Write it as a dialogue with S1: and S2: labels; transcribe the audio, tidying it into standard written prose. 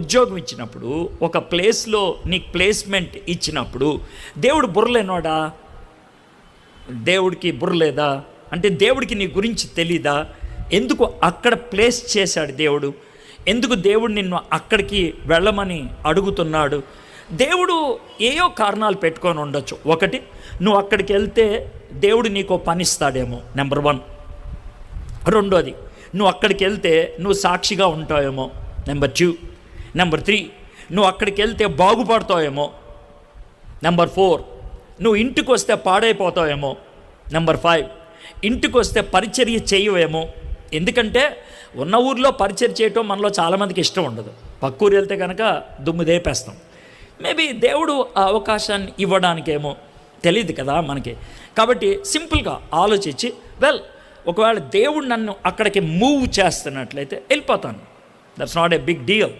S1: ఉద్యోగం ఇచ్చినప్పుడు, ఒక ప్లేస్లో నీకు ప్లేస్మెంట్ ఇచ్చినప్పుడు దేవుడు బుర్రలేనోడా? దేవుడికి బుర్ర లేదా? అంటే దేవుడికి నీ గురించి తెలీదా? ఎందుకు అక్కడ ప్లేస్ చేశాడు దేవుడు? ఎందుకు దేవుడు నిన్ను అక్కడికి వెళ్ళమని అడుగుతున్నాడు? దేవుడు ఏయో కారణాలు పెట్టుకొని ఉండొచ్చు. ఒకటి, నువ్వు అక్కడికి వెళ్తే దేవుడు నీకో పనిస్తాడేమో, నెంబర్ 1. రెండోది, నువ్వు అక్కడికి వెళ్తే నువ్వు సాక్షిగా ఉంటావేమో, నెంబర్ 2. నెంబర్ 3, నువ్వు అక్కడికి వెళ్తే బాగుపడతావేమో, నెంబర్ 4. నువ్వు ఇంటికి వస్తే పాడైపోతావేమో, నెంబర్ 5. ఇంటికి వస్తే పరిచర్య చేయవేమో. ఎందుకంటే ఉన్న ఊరిలో పరిచర్య చేయటం మనలో చాలామందికి ఇష్టం ఉండదు. పక్కూరు వెళ్తే కనుక దుమ్ము దేపేస్తాం. మేబీ దేవుడు ఆ అవకాశాన్ని ఇవ్వడానికేమో, తెలియదు కదా మనకి. కాబట్టి సింపుల్గా ఆలోచించి, ఒకవేళ దేవుడు నన్ను అక్కడికి మూవ్ చేస్తున్నట్లయితే వెళ్ళిపోతాను. That's not a big deal.